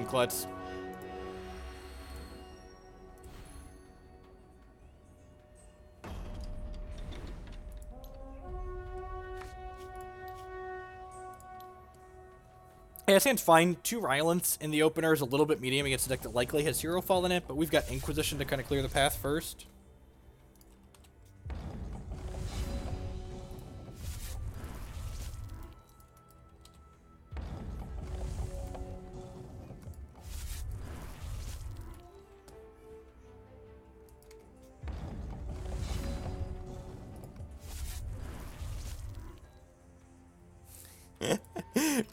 Inklets. Yeah, this hand's fine. 2 Ryaalinths in the opener is a little bit medium against a deck that likely has Herofall in it, but we've got Inquisition to kind of clear the path first.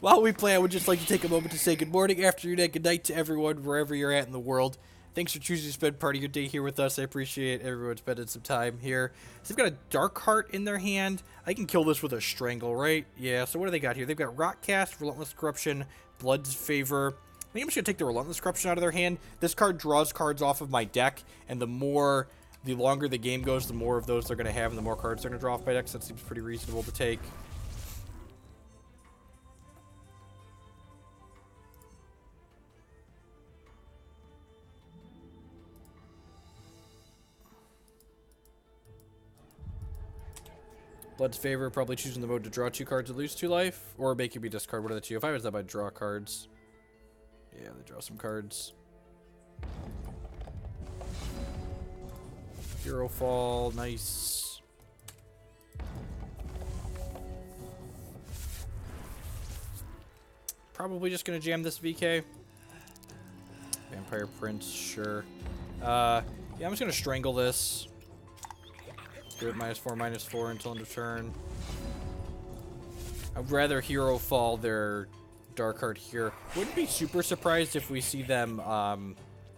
While we play, I would just like to take a moment to say good morning, afternoon, and good night to everyone, wherever you're at in the world. Thanks for choosing to spend part of your day here with us. I appreciate everyone spending some time here. So they've got a Dark Heart in their hand. I can kill this with a Strangle, right? Yeah, so what do they got here? They've got Rotcast, Relentless Corruption, Blood's Favor. I think I'm just going to take the Relentless Corruption out of their hand. This card draws cards off of my deck, and the longer the game goes, the more of those they're going to have, and the more cards they're going to draw off my deck, so that seems pretty reasonable to take. Blood's Favor, probably choosing the mode to draw 2 cards and lose 2 life, or making me discard one of the 2. If I was that, I'd draw cards. Yeah, they draw some cards. Herofall, nice. Probably just gonna jam this VK. Vampire Prince, sure. Yeah, I'm just gonna Strangle this. Do it -4/-4 until end of turn. I'd rather Herofall their Dark Heart here. Wouldn't be super surprised if we see them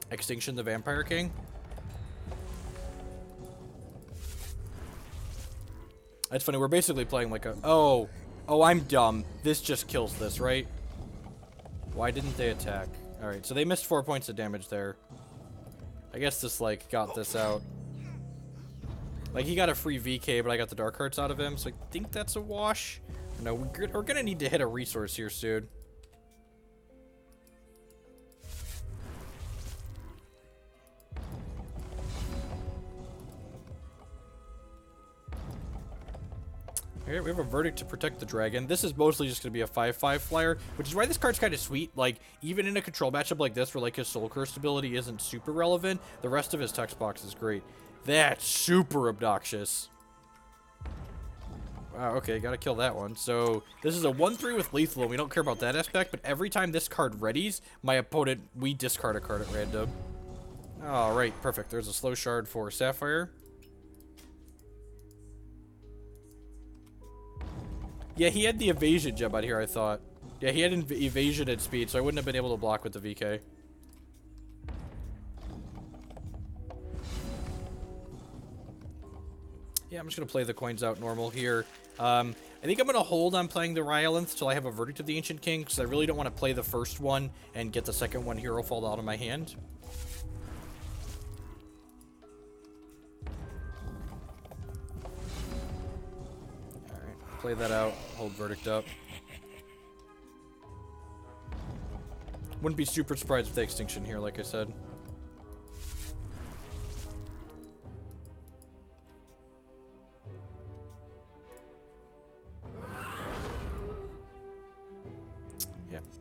Extinction the Vampire King. That's funny, we're basically playing like a... Oh, I'm dumb. This just kills this, right? Why didn't they attack? Alright, so they missed 4 points of damage there. I guess this, like, got this out. Like, he got a free VK, but I got the Dark Hearts out of him, so I think that's a wash. No, we're gonna need to hit a resource here soon. Alright, we have a Verdict to protect the dragon. This is mostly just going to be a 5/5 flyer, which is why this card's kind of sweet. Like, even in a control matchup like this, where, like, his Soulcursed ability isn't super relevant, the rest of his text box is great. That's super obnoxious. Wow, okay, gotta kill that one. So, this is a 1/3 with lethal, and we don't care about that aspect, but every time this card readies, my opponent, we discard a card at random. Alright, perfect. There's a slow shard for Sapphire. Yeah, he had the evasion gem out here, I thought. Yeah, he had evasion at speed, so I wouldn't have been able to block with the VK. Yeah, I'm just going to play the coins out normal here. I think I'm going to hold on playing the Ryaalinth till I have a Verdict of the Ancient King, because I really don't want to play the first one and get the second one Herofall out of my hand. Alright, play that out, hold Verdict up. Wouldn't be super surprised with the Extinction here, like I said.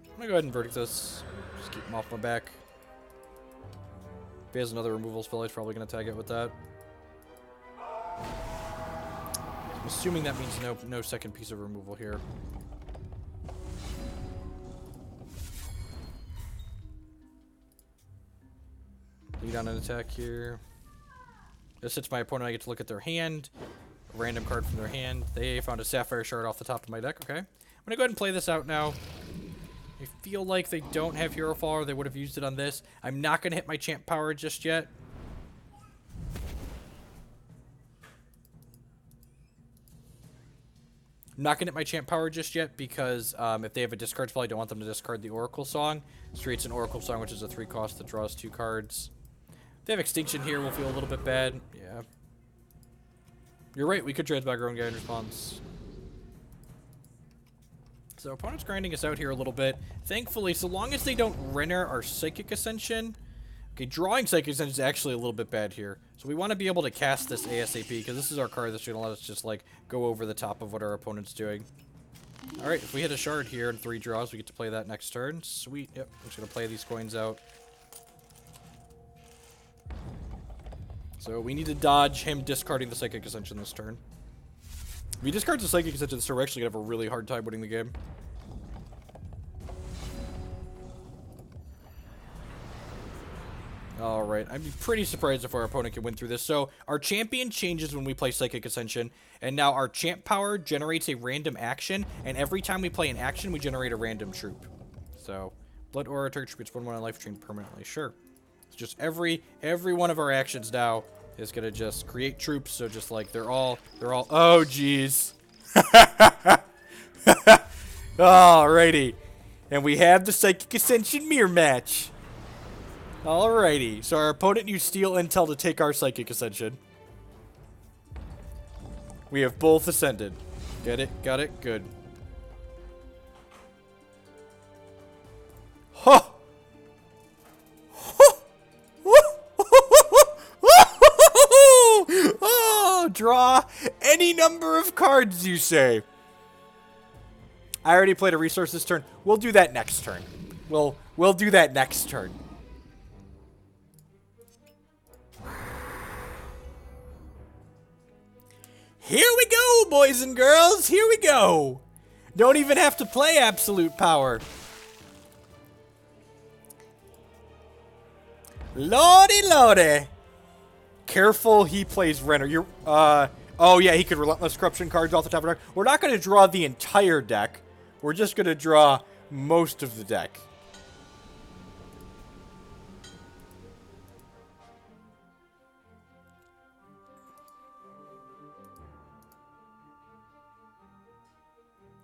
I'm gonna go ahead and Verdict this. Just keep him off my back. If he has another removal spell, he's probably gonna tag it with that. I'm assuming that means no second piece of removal here. Lead on an attack here. This hits my opponent, I get to look at their hand. A random card from their hand. They found a Sapphire Shard off the top of my deck, okay. I'm gonna go ahead and play this out now. I feel like they don't have Herofall, or they would have used it on this. I'm not going to hit my champ power just yet. I'm not going to hit my champ power just yet because if they have a discard spell, I don't want them to discard the Oracle Song. This creates an Oracle Song, which is a 3 cost that draws 2 cards. If they have Extinction here, we'll feel a little bit bad. Yeah. You're right, we could transmog our own guy in response. This So opponent's grinding us out here a little bit. Thankfully, so long as they don't Renner our Psychic Ascension. Okay, drawing Psychic Ascension is actually a little bit bad here. So we want to be able to cast this ASAP, because this is our card that's going to let us just, like, go over the top of what our opponent's doing. Alright, if we hit a shard here in 3 draws, we get to play that next turn. Sweet. Yep, I'm just going to play these coins out. So we need to dodge him discarding the Psychic Ascension this turn. If he discards the Psychic Ascension this turn, we're actually going to have a really hard time winning the game. Alright, I'd be pretty surprised if our opponent can win through this. So, our champion changes when we play Psychic Ascension, and now our champ power generates a random action, and every time we play an action, we generate a random troop. So, Blood Orator gets 1/1 on life drain permanently, sure. It's just every one of our actions now is gonna just create troops, so just like, they're all, oh jeez. Alrighty. And we have the Psychic Ascension mirror match. Alrighty, so our opponent used Steel Intel to take our Psychic Ascension. We have both ascended. Get it? Got it? Good. Huh! Oh, draw any number of cards, you say. I already played a resource this turn. We'll do that next turn. We'll do that next turn. Here we go, boys and girls. Here we go. Don't even have to play Absolute Power. Lordy, lordy. Careful, he plays Renner. You're, oh yeah, he could Relentless Corruption cards off the top of the deck. We're not going to draw the entire deck. We're just going to draw most of the deck.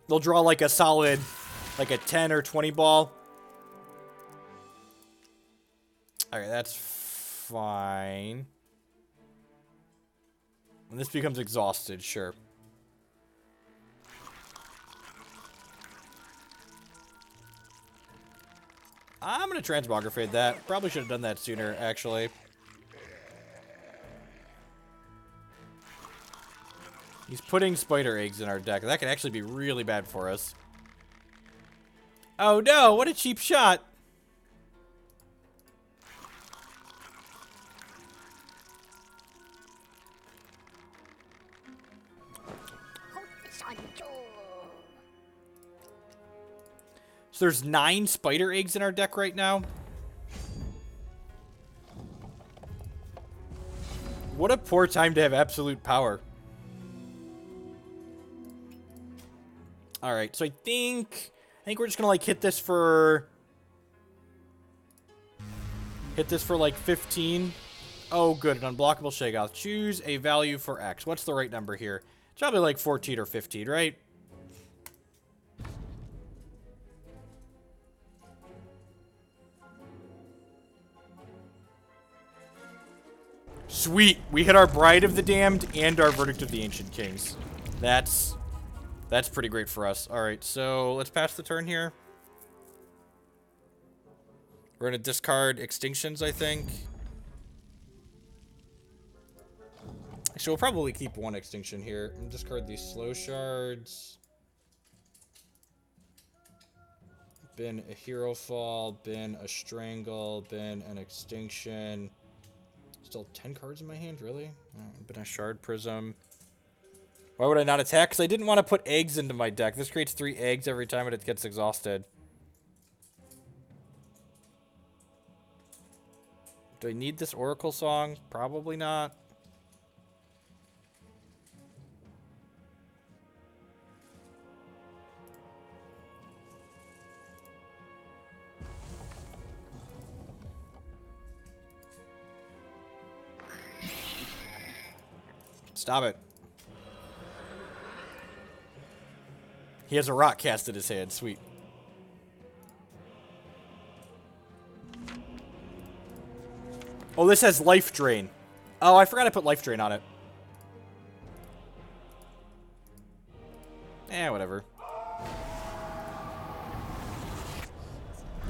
They'll draw like a solid, like a 10 or 20 ball. Alright, that's fine. When this becomes exhausted, sure. I'm gonna Transmogrifade that. Probably should have done that sooner, actually. He's putting spider eggs in our deck. That could actually be really bad for us. Oh no, what a cheap shot. So there's 9 spider eggs in our deck right now. What a poor time to have absolute power. Alright, so I think we're just gonna like hit this for like 15. Oh good, an unblockable Shaggoth. Choose a value for X. What's the right number here? It's probably like 14 or 15, right? Sweet! We hit our Bride of the Damned and our Verdict of the Ancient Kings. That's pretty great for us. Alright, so let's pass the turn here. We're gonna discard Extinctions, I think. Actually, we'll probably keep 1 Extinction here. And discard these slow shards. Bin a Herofall, bin a Strangle, bin an Extinction. Still 10 cards in my hand, really? Bin a Shard Prism. Why would I not attack? Because I didn't want to put eggs into my deck. This creates 3 eggs every time it gets exhausted. Do I need this Oracle song? Probably not. Stop it. He has a rock cast in his hand. Sweet. Oh, this has life drain. Oh, I forgot to put life drain on it. Eh, whatever.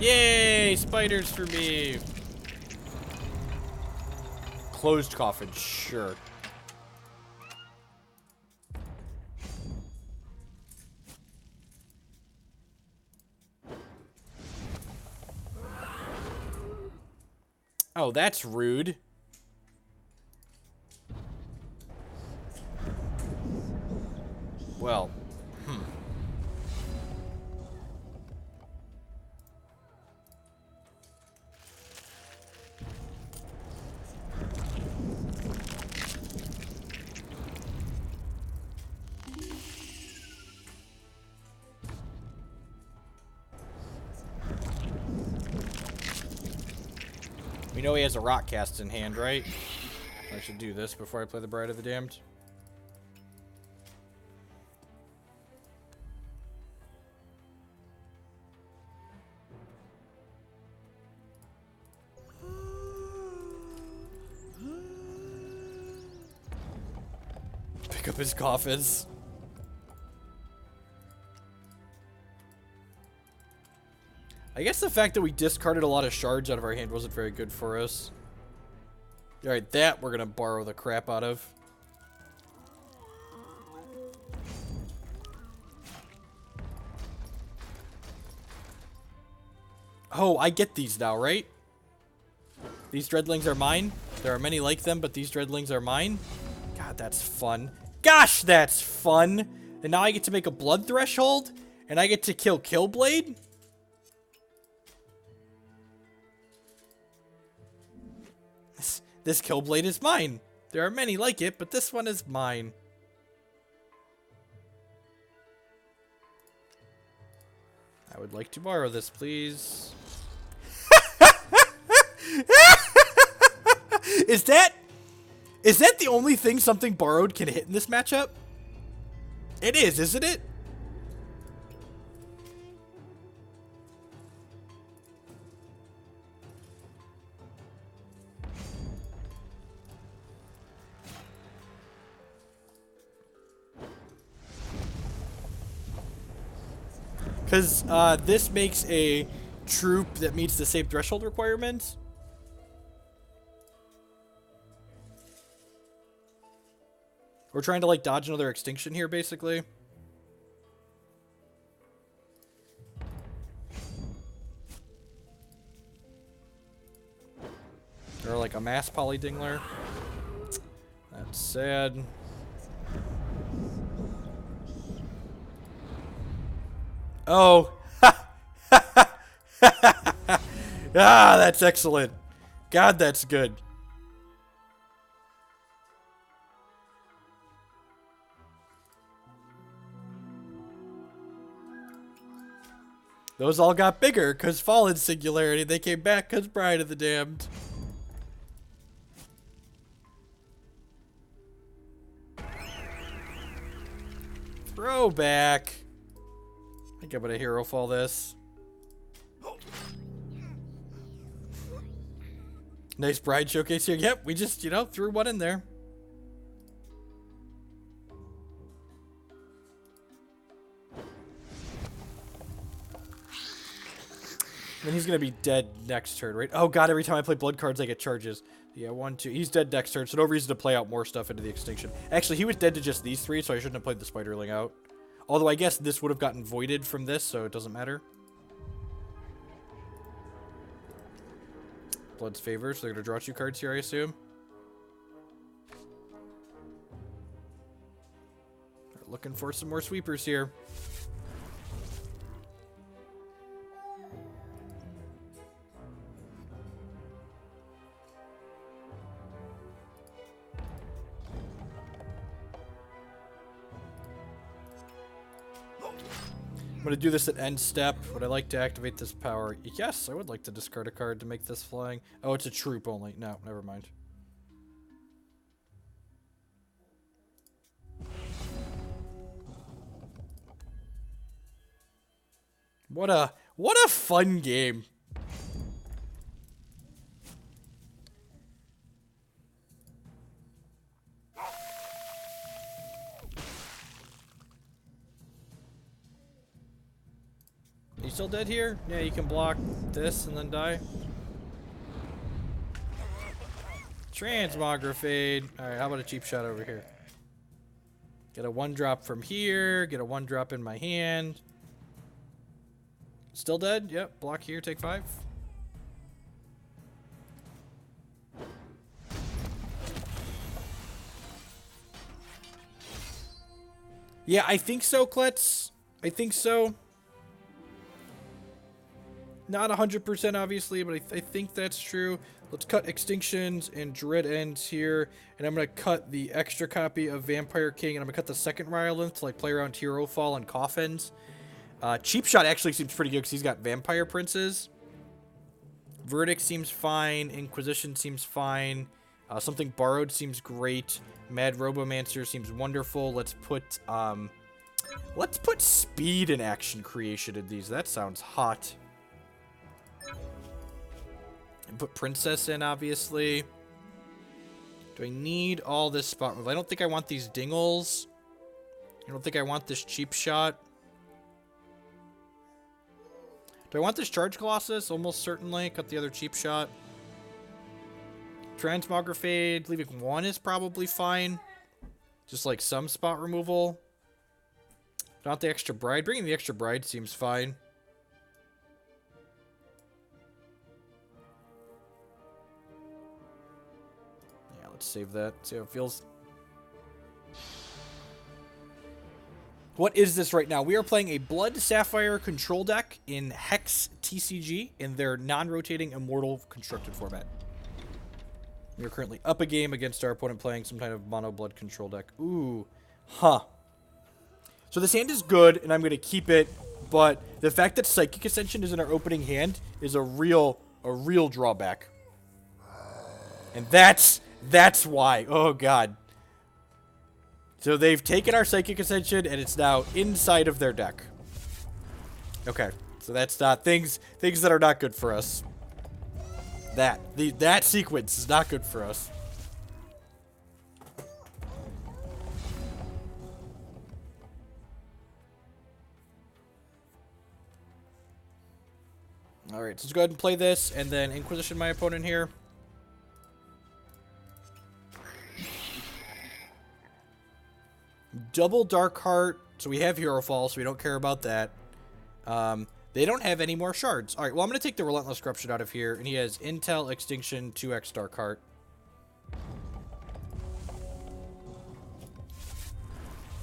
Yay! Spiders for me! Closed coffin, sure. Oh, that's rude. Well, we know he has a rock cast in hand, right? I should do this before I play the Bride of the Damned. Pick up his coffins. I guess the fact that we discarded a lot of shards out of our hand wasn't very good for us. Alright, that we're gonna borrow the crap out of. Oh, I get these now, right? These dreadlings are mine. There are many like them, but these dreadlings are mine. God, that's fun. Gosh, that's fun! And now I get to make a blood threshold? And I get to kill Killblade? This Killblade is mine. There are many like it, but this one is mine. I would like to borrow this, please. Is that the only thing something borrowed can hit in this matchup? It is, isn't it? Because this makes a troop that meets the same threshold requirements. We're trying to, like, dodge another extinction here, basically. Or, like, a mass polydingler. That's sad. Oh. Ah, that's excellent. God, that's good. Those all got bigger because Fallen Singularity. They came back because Bride of the Damned. Throwback. I think I'm gonna Herofall this. Nice Bride showcase here. Yep, we just, you know, threw one in there. Then he's gonna be dead next turn, right? Oh god, every time I play blood cards, I get charges. Yeah, 1, 2. He's dead next turn, so no reason to play out more stuff into the Extinction. Actually, he was dead to just these 3, so I shouldn't have played the Spiderling out. Although I guess this would have gotten voided from this, so it doesn't matter. Blood's favor, so they're gonna draw 2 cards here, I assume. They're looking for some more sweepers here. I'm going to do this at end step. Would I like to activate this power? Yes, I would like to discard a card to make this flying. Oh, it's a troop only. No, never mind. What a fun game. still dead here? Yeah, you can block this and then die. Transmogrifade. Alright, how about a cheap shot over here? Get a 1-drop from here. Get a 1-drop in my hand. Still dead? Yep. Block here, take 5. Yeah, I think so, Klets. I think so. Not 100% obviously, but I think that's true. Let's cut Extinctions and Dread Ends here. And I'm going to cut the extra copy of Vampire King. And I'm going to cut the second Ryaalinth to like play around Herofall and Coffins. Cheap Shot actually seems pretty good because he's got Vampire Princes. Verdict seems fine. Inquisition seems fine. Something Borrowed seems great. Mad Robomancer seems wonderful. Let's put Speed and Action Creation in these. That sounds hot. And put Princess in, obviously. Do I need all this spot move? I don't think I want these Dingles. I don't think I want this Cheap Shot. Do I want this Charge Colossus? Almost certainly. Cut the other Cheap Shot. Transmogrifade, leaving 1 is probably fine. Just like some spot removal. Not the extra Bride. Bringing the extra Bride seems fine. Yeah, let's save that. See how it feels. What is this right now? We are playing a Blood Sapphire control deck in Hex TCG in their non-rotating Immortal constructed format. We are currently up a game against our opponent playing some kind of mono blood control deck. Ooh. Huh. So this hand is good, and I'm going to keep it, but the fact that Psychic Ascension is in our opening hand is a real drawback. And that's why. Oh, God. So they've taken our Psychic Ascension, and it's now inside of their deck. Okay. So that's not things that are not good for us. That sequence is not good for us. Alright, so let's go ahead and play this, and then Inquisition my opponent here. Double Dark Heart, so we have Herofall, so we don't care about that. They don't have any more shards. Alright, well, I'm going to take the Relentless Corruption out of here, and he has Intel, Extinction, 2x Dark Heart.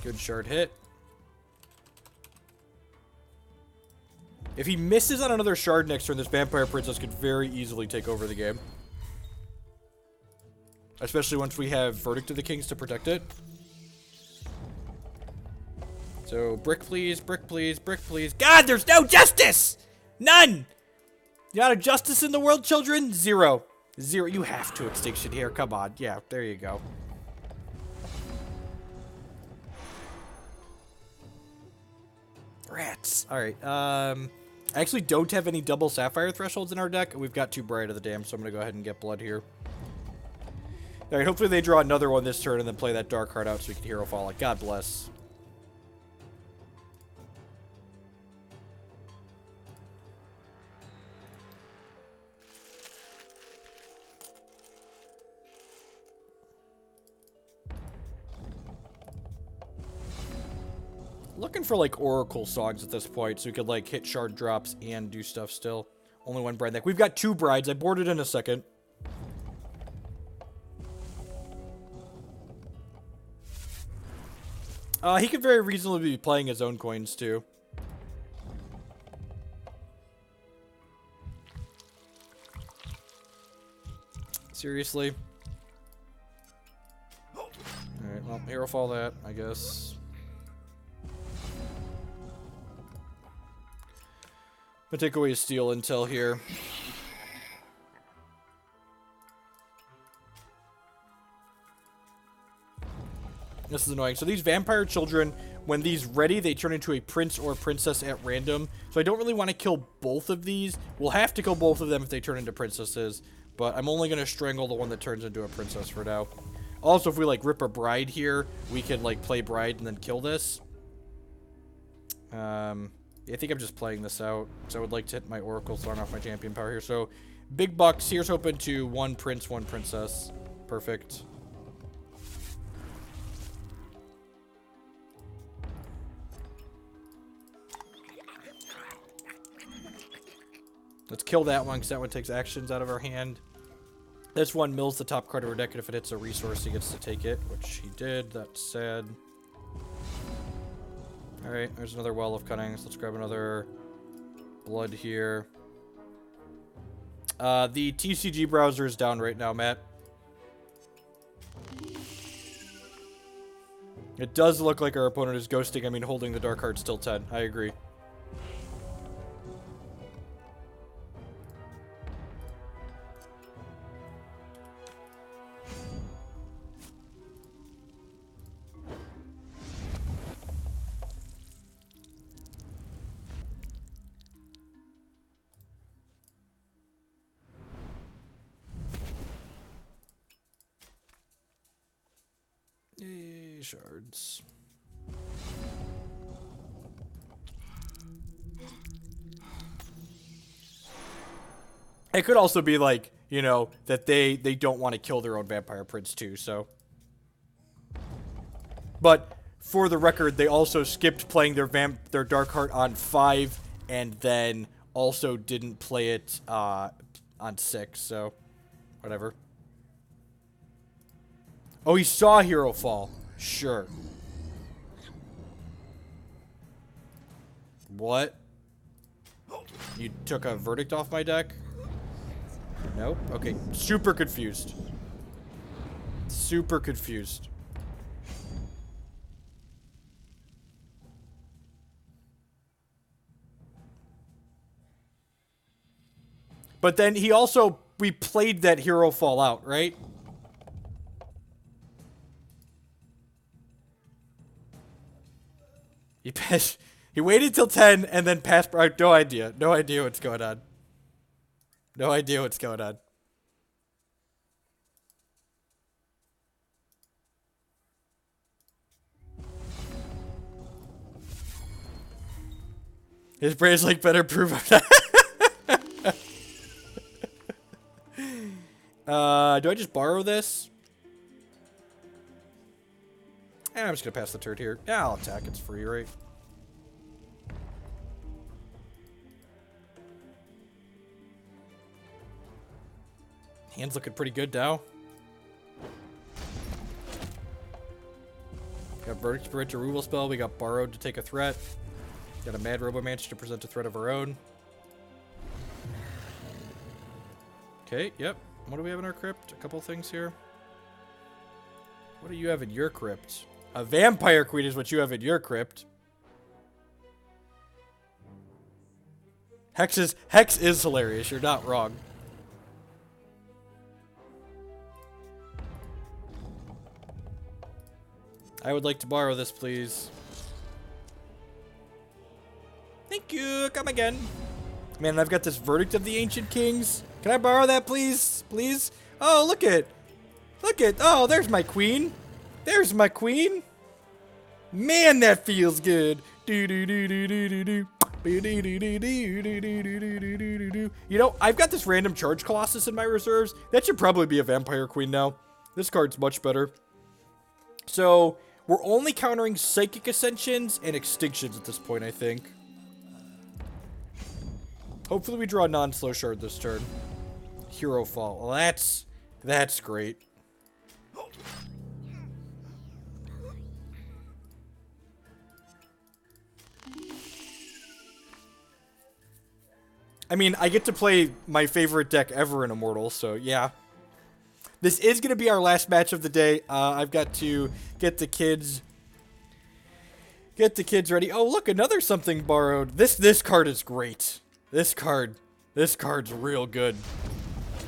Good shard hit. If he misses on another shard next turn, this Vampire Princess could very easily take over the game. Especially once we have Verdict of the Kings to protect it. So, brick please, brick please, brick please. God, there's no justice! None! Not a justice in the world, children? 0. 0. You have to Extinction here. Come on. Yeah, there you go. Rats. Alright, I actually don't have any double Sapphire Thresholds in our deck, and we've got 2 Bride of the Dam, so I'm going to go ahead and get blood here. Alright, hopefully they draw another one this turn and then play that Dark Heart out so we can Herofall it. God bless. Looking for, like, Oracle songs at this point, so we could, like, hit shard drops and do stuff still. Only 1 bride deck. We've got 2 brides. I boarded in a second. He could very reasonably be playing his own coins, too. Seriously? Alright, well, Herofall that, I guess. I'm gonna take away his Steel Intel here. This is annoying. So these Vampire Children, when these ready, they turn into a Prince or Princess at random. So I don't really want to kill both of these. We'll have to kill both of them if they turn into Princesses. But I'm only going to Strangle the one that turns into a Princess for now. Also, if we, like, rip a Bride here, we can, like, play Bride and then kill this. Yeah, I think I'm just playing this out. So I would like to hit my Oracle, throwing off my champion power here. So big bucks. Here's hoping to 1 prince, 1 princess. Perfect. Let's kill that one, because that one takes actions out of our hand. This one mills the top card of our deck, and if it hits a resource, he gets to take it, which he did. That's sad. Alright, there's another Well of Cunning, so let's grab another blood here. The TCG browser is down right now, Matt. It does look like our opponent is ghosting. I mean, holding the dark heart still 10. I agree. Yay, shards. It could also be like, you know, that they don't want to kill their own vampire prince too, so. But for the record, they also skipped playing their dark heart on 5 and then also didn't play it on 6, so whatever. Oh, he saw Herofall. Sure. What? You took a verdict off my deck? Nope. Okay. Super confused. Super confused. But then he also replayed that Herofall out, right? He waited till 10 and then passed. No idea. No idea what's going on. No idea what's going on. His brain's like, better prove of that. Do I just borrow this? I'm just gonna pass the turd here. Yeah, I'll attack. It's free, right? Hand's looking pretty good now. Got Verdict to prevent a removal spell. We got Borrowed to take a threat. Got a Mad Robomancer to present a threat of our own. Okay, yep. What do we have in our crypt? A couple things here. What do you have in your crypt? A Vampire Queen is what you have in your crypt. Hex is hilarious. You're not wrong. I would like to borrow this, please. Thank you. Come again. Man, I've got this Verdict of the Ancient Kings. Can I borrow that, please? Please? Oh, look it. Look it. Oh, there's my queen. There's my queen. Man, that feels good. You know, I've got this random Charge Colossus in my reserves. That should probably be a Vampire Queen now. This card's much better. So, we're only countering Psychic Ascensions and Extinctions at this point, I think. Hopefully we draw a non-slow shard this turn. Herofall. Well, that's great. I mean, I get to play my favorite deck ever in Immortal, so yeah. This is going to be our last match of the day. I've got to get the kids ready. Oh, look, another something borrowed. This card is great. This card's real good.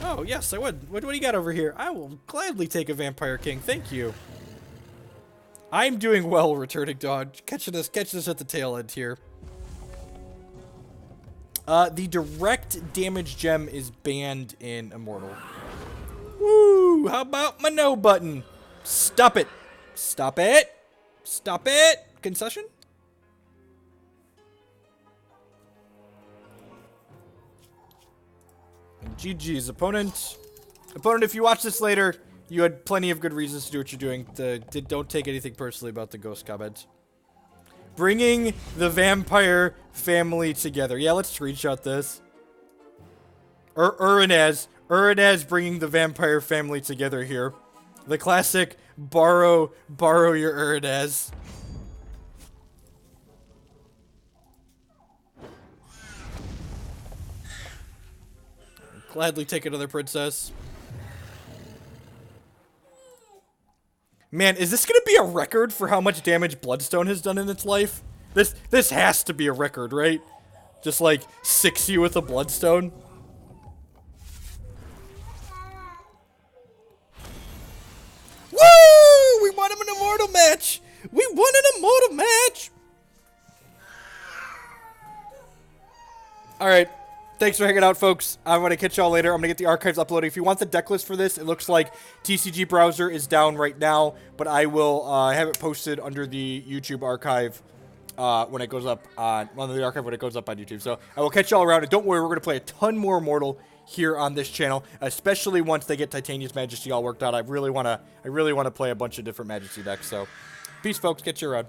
Oh, yes, I would. What do you got over here? I will gladly take a Vampire King. Thank you. I'm doing well, returning dog. Catching us at the tail end here. The direct damage gem is banned in Immortal. Woo! How about my no button? Stop it. Stop it. Stop it. Concession? GG's, opponent. Opponent, if you watch this later, you had plenty of good reasons to do what you're doing. Don't take anything personally about the ghost comment. Bringing the vampire family together. Yeah, let's screenshot this. Uruunaz bringing the vampire family together here. The classic borrow your Uruunaz. Gladly take another princess. Man, is this gonna be a record for how much damage Bloodstone has done in its life? This has to be a record, right? Just like 60 with a Bloodstone. Woo! We won him an Immortal match! We won an Immortal match! Alright. Thanks for hanging out, folks. I'm going to catch y'all later. I'm going to get the archives uploaded. If you want the deck list for this, it looks like TCG Browser is down right now, but I will have it posted under the YouTube archive when it goes up on the archive when it goes up on YouTube. So I will catch y'all around. And don't worry, we're going to play a ton more Immortal here on this channel, especially once they get Titania's Majesty all worked out. I really want to play a bunch of different Majesty decks. So peace, folks. Catch you around.